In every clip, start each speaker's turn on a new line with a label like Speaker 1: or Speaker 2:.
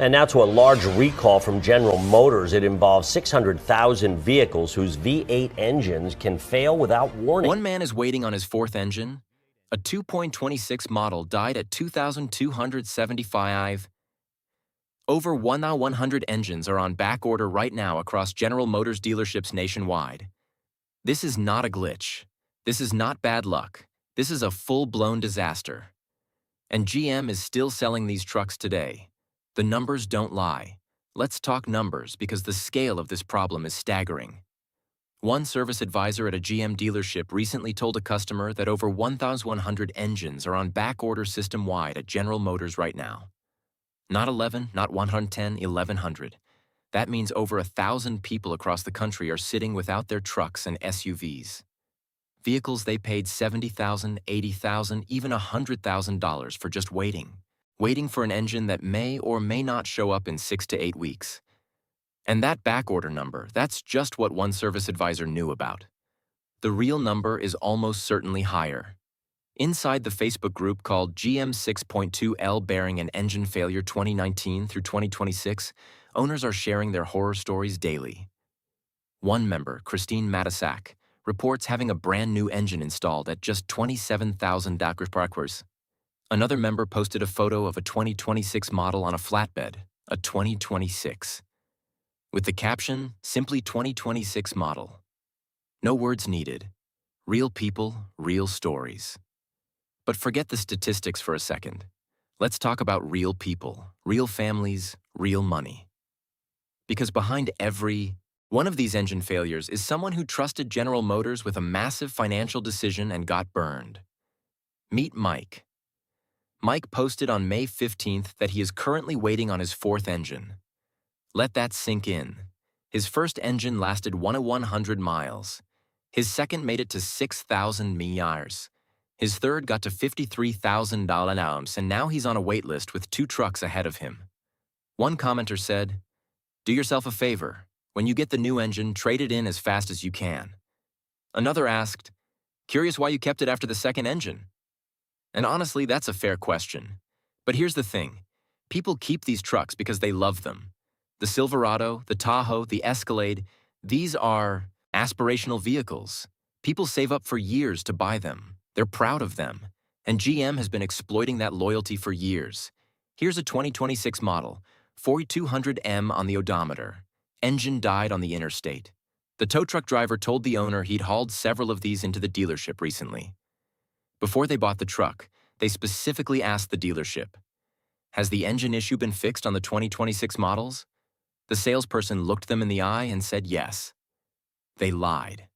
Speaker 1: And now to a large recall from General Motors. It involves 600,000 vehicles whose V8 engines can fail without warning.
Speaker 2: One man is waiting on his fourth engine. A 2.26 model died at 2,275. Over 1,100 engines are on back order right now across General Motors dealerships nationwide. This is not a glitch. This is not bad luck. This is a full-blown disaster. And GM is still selling these trucks today. The numbers don't lie. Let's talk numbers because the scale of this problem is staggering. One service advisor at a GM dealership recently told a customer that over 1,100 engines are on back order system-wide at General Motors right now. Not 11, not 110, 1,100. That means over 1,000 people across the country are sitting without their trucks and SUVs. Vehicles they paid $70,000, $80,000, even $100,000 for just waiting for an engine that may or may not show up in 6 to 8 weeks. And that backorder number, that's just what one service advisor knew about. The real number is almost certainly higher. Inside the Facebook group called GM 6.2L Bearing and Engine Failure 2019 through 2026, owners are sharing their horror stories daily. One member, Christine Matisak, reports having a brand new engine installed at just $27,000. Another member posted a photo of a 2026 model on a flatbed, a 2026. With the caption, simply 2026 model. No words needed. Real people, real stories. But forget the statistics for a second. Let's talk about real people, real families, real money. Because behind every one of these engine failures is someone who trusted General Motors with a massive financial decision and got burned. Meet Mike. Mike posted on May 15th that he is currently waiting on his fourth engine. Let that sink in. His first engine lasted 100 miles. His second made it to 6,000 miles. His third got to $53,000 and now he's on a wait list with 2 trucks ahead of him. One commenter said, "Do yourself a favor. When you get the new engine, trade it in as fast as you can." Another asked, "Curious why you kept it after the second engine?" And honestly, that's a fair question. But here's the thing. People keep these trucks because they love them. The Silverado, the Tahoe, the Escalade, these are aspirational vehicles. People save up for years to buy them. They're proud of them. And GM has been exploiting that loyalty for years. Here's a 2026 model, 4200M on the odometer. Engine died on the interstate. The tow truck driver told the owner he'd hauled several of these into the dealership recently. Before they bought the truck, they specifically asked the dealership, "Has the engine issue been fixed on the 2026 models?" The salesperson looked them in the eye and said yes. They lied.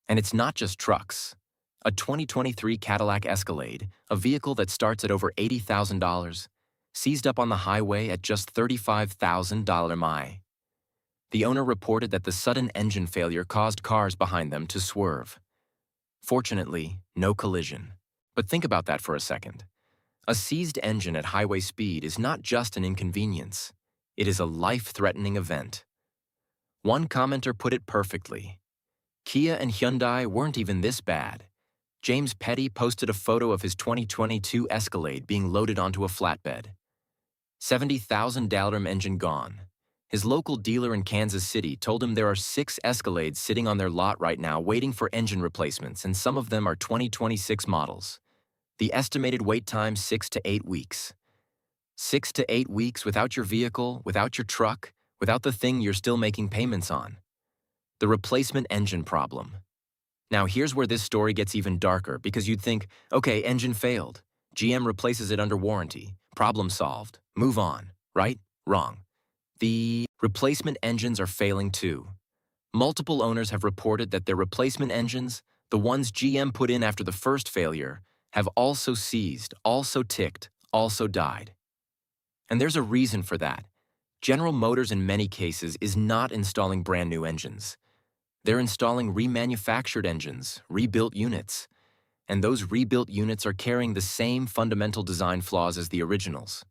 Speaker 2: And it's not just trucks. A 2023 Cadillac Escalade, a vehicle that starts at over $80,000, seized up on the highway at just $35,000 mi. The owner reported that the sudden engine failure caused cars behind them to swerve. Fortunately, no collision. But think about that for a second. A seized engine at highway speed is not just an inconvenience. It is a life-threatening event. One commenter put it perfectly. Kia and Hyundai weren't even this bad. James Petty posted a photo of his 2022 Escalade being loaded onto a flatbed. $70,000 engine gone. His local dealer in Kansas City told him there are 6 Escalades sitting on their lot right now waiting for engine replacements, and some of them are 2026 models. The estimated wait time 6 to 8 weeks. 6 to 8 weeks without your vehicle, without your truck, without the thing you're still making payments on. The replacement engine problem. Now here's where this story gets even darker because you'd think, okay, engine failed. GM replaces it under warranty. Problem solved. Move on. Right? Wrong. The replacement engines are failing too. Multiple owners have reported that their replacement engines, the ones GM put in after the first failure, have also seized, also ticked, also died. And there's a reason for that. General Motors in many cases is not installing brand new engines. They're installing remanufactured engines, rebuilt units. And those rebuilt units are carrying the same fundamental design flaws as the originals.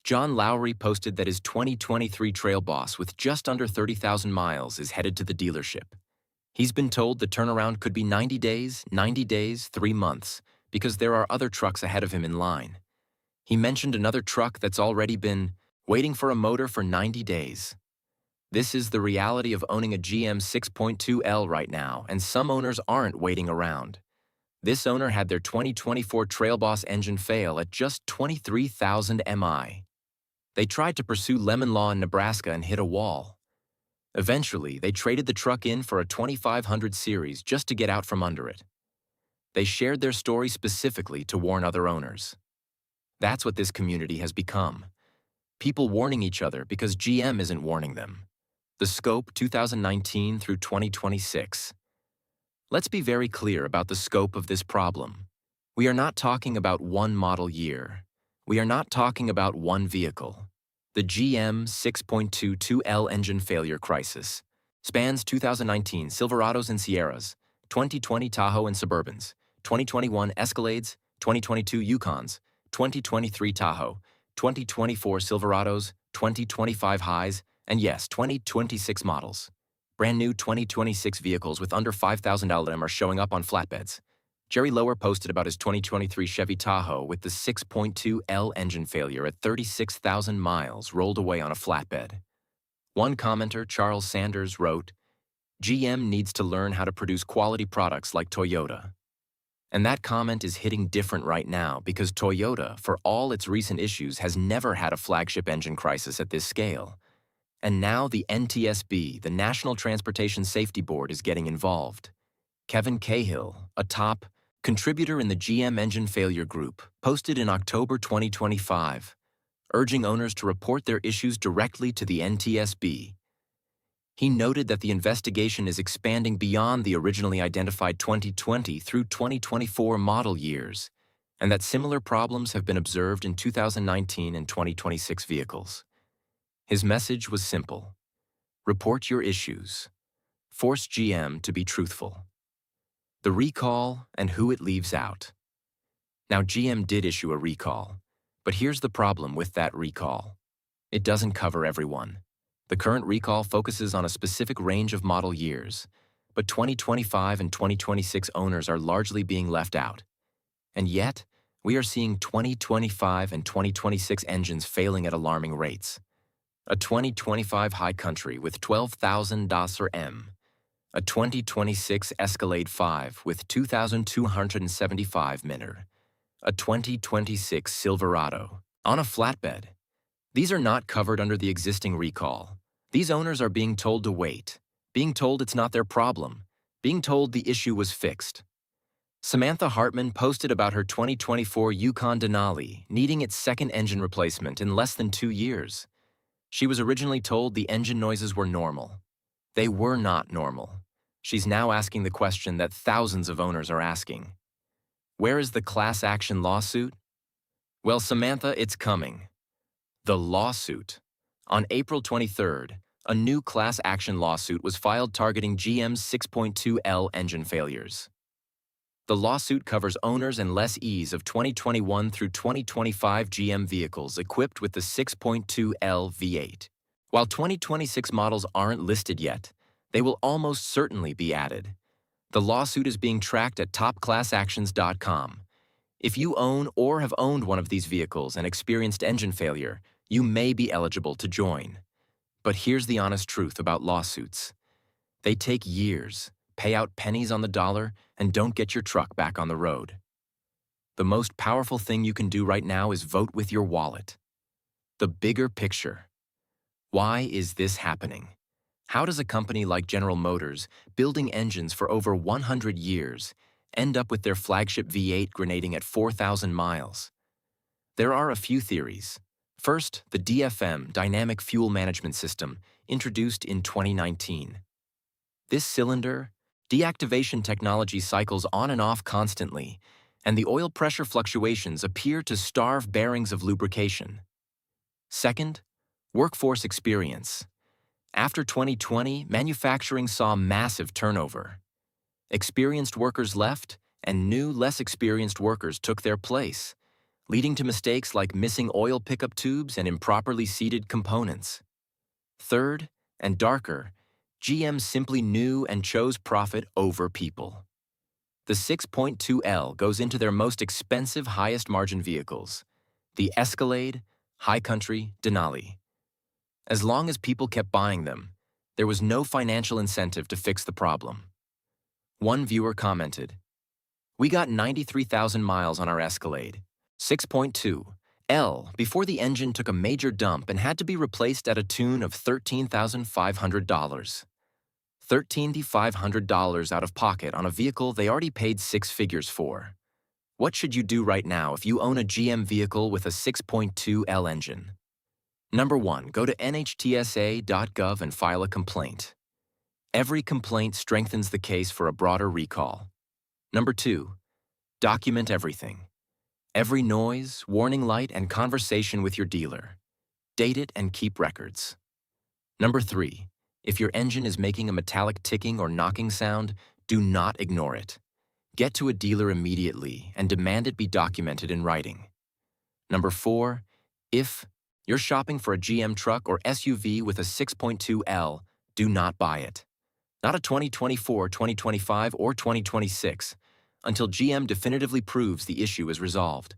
Speaker 2: John Lowry posted that his 2023 Trailboss with just under 30,000 miles is headed to the dealership. He's been told the turnaround could be 90 days, 3 months, because there are other trucks ahead of him in line. He mentioned another truck that's already been Waiting for a motor for 90 days. This is the reality of owning a GM 6.2L right now, and some owners aren't waiting around. This owner had their 2024 Trailboss engine fail at just 23,000 mi. They tried to pursue lemon law in Nebraska and hit a wall. Eventually, they traded the truck in for a 2500 series just to get out from under it. They shared their story specifically to warn other owners. That's what this community has become. People warning each other because GM isn't warning them. The scope 2019 through 2026. Let's be very clear about the scope of this problem. We are not talking about one model year. We are not talking about one vehicle. The GM 6.22L engine failure crisis spans 2019 Silverados and Sierras, 2020 Tahoe and Suburbans, 2021 Escalades, 2022 Yukons, 2023 Tahoe, 2024 Silverados, 2025 highs, and yes, 2026 models. Brand new 2026 vehicles with under $5,000 M are showing up on flatbeds. Jerry Lower posted about his 2023 Chevy Tahoe with the 6.2L engine failure at 36,000 miles rolled away on a flatbed. One commenter, Charles Sanders, wrote, "GM needs to learn how to produce quality products like Toyota." And that comment is hitting different right now because Toyota, for all its recent issues, has never had a flagship engine crisis at this scale. And now the NTSB, the National Transportation Safety Board, is getting involved. Kevin Cahill, a top contributor in the GM engine failure group, posted in October 2025, urging owners to report their issues directly to the NTSB. He noted that the investigation is expanding beyond the originally identified 2020 through 2024 model years, and that similar problems have been observed in 2019 and 2026 vehicles. His message was simple: report your issues. Force GM to be truthful. The recall and who it leaves out. Now, GM did issue a recall, but here's the problem with that recall. It doesn't cover everyone. The current recall focuses on a specific range of model years, but 2025 and 2026 owners are largely being left out. And yet, we are seeing 2025 and 2026 engines failing at alarming rates. A 2025 High Country with 12,000 DASR M, a 2026 Escalade 5 with 2,275 minner, a 2026 Silverado on a flatbed. These are not covered under the existing recall. These owners are being told to wait, being told it's not their problem, being told the issue was fixed. Samantha Hartman posted about her 2024 Yukon Denali needing its second engine replacement in less than 2 years. She was originally told the engine noises were normal. They were not normal. She's now asking the question that thousands of owners are asking. Where is the class action lawsuit? Well, Samantha, it's coming. The lawsuit. On April 23rd, a new class action lawsuit was filed targeting GM's 6.2L engine failures. The lawsuit covers owners and lessees of 2021 through 2025 GM vehicles equipped with the 6.2L V8. While 2026 models aren't listed yet, they will almost certainly be added. The lawsuit is being tracked at topclassactions.com. If you own or have owned one of these vehicles and experienced engine failure, you may be eligible to join. But here's the honest truth about lawsuits. They take years, pay out pennies on the dollar, and don't get your truck back on the road. The most powerful thing you can do right now is vote with your wallet. The bigger picture. Why is this happening? How does a company like General Motors, building engines for over 100 years, end up with their flagship V8 grenading at 4,000 miles? There are a few theories. First, the DFM, Dynamic Fuel Management System, introduced in 2019. This cylinder, deactivation technology cycles on and off constantly, and the oil pressure fluctuations appear to starve bearings of lubrication. Second, workforce experience. After 2020, manufacturing saw massive turnover. Experienced workers left, and new, less experienced workers took their place, leading to mistakes like missing oil pickup tubes and improperly seated components. Third, and darker, GM simply knew and chose profit over people. The 6.2L goes into their most expensive, highest margin vehicles: the Escalade, High Country, Denali. As long as people kept buying them, there was no financial incentive to fix the problem. One viewer commented, "We got 93,000 miles on our Escalade, 6.2 L, before the engine took a major dump and had to be replaced at a tune of $13,500. $13,500 out of pocket on a vehicle they already paid six figures for. What should you do right now if you own a GM vehicle with a 6.2 L engine? Number 1, go to nhtsa.gov and file a complaint. Every complaint strengthens the case for a broader recall. Number 2, document everything. Every noise, warning light, and conversation with your dealer. Date it and keep records. Number 3, if your engine is making a metallic ticking or knocking sound, do not ignore it. Get to a dealer immediately and demand it be documented in writing. Number 4, if you're shopping for a GM truck or SUV with a 6.2 L, do not buy it. Not a 2024, 2025, or 2026, until GM definitively proves the issue is resolved.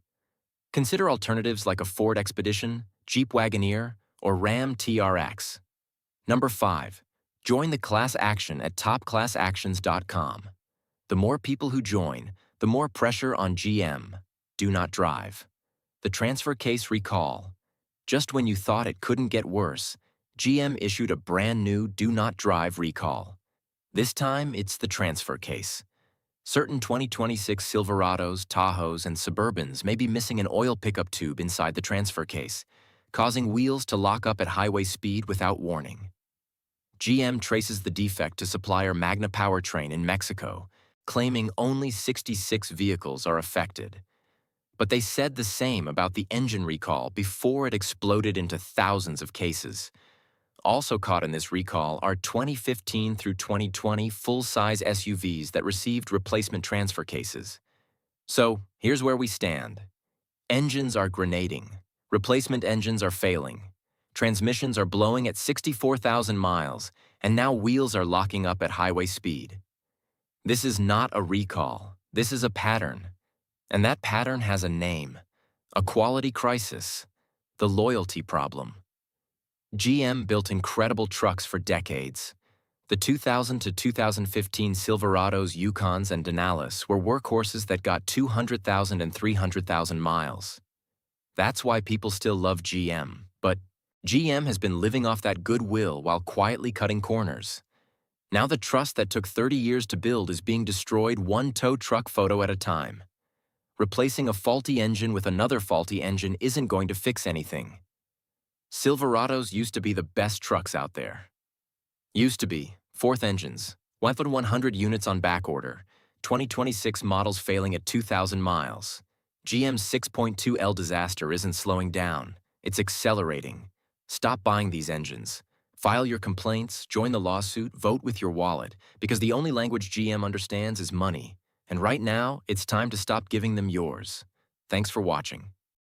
Speaker 2: Consider alternatives like a Ford Expedition, Jeep Wagoneer, or Ram TRX. Number 5, join the class action at topclassactions.com. The more people who join, the more pressure on GM. Do not drive. The transfer case recall. Just when you thought it couldn't get worse, GM issued a brand new do not drive recall. This time, it's the transfer case. Certain 2026 Silverados, Tahoes, and Suburbans may be missing an oil pickup tube inside the transfer case, causing wheels to lock up at highway speed without warning. GM traces the defect to supplier Magna Powertrain in Mexico, claiming only 66 vehicles are affected. But they said the same about the engine recall before it exploded into thousands of cases. Also caught in this recall are 2015 through 2020 full-size SUVs that received replacement transfer cases. So, here's where we stand. Engines are grenading. Replacement engines are failing. Transmissions are blowing at 64,000 miles, and now wheels are locking up at highway speed. This is not a recall. This is a pattern. And that pattern has a name, a quality crisis, the loyalty problem. GM built incredible trucks for decades. The 2000 to 2015 Silverados, Yukons, and Denalis were workhorses that got 200,000 and 300,000 miles. That's why people still love GM, but GM has been living off that goodwill while quietly cutting corners. Now the trust that took 30 years to build is being destroyed one tow truck photo at a time. Replacing a faulty engine with another faulty engine isn't going to fix anything. Silverados used to be the best trucks out there. Used to be, fourth engines, 100 units on backorder, 2026 models failing at 2,000 miles. GM's 6.2 L disaster isn't slowing down, it's accelerating. Stop buying these engines. File your complaints, join the lawsuit, vote with your wallet, because the only language GM understands is money. And right now, it's time to stop giving them yours. Thanks for watching.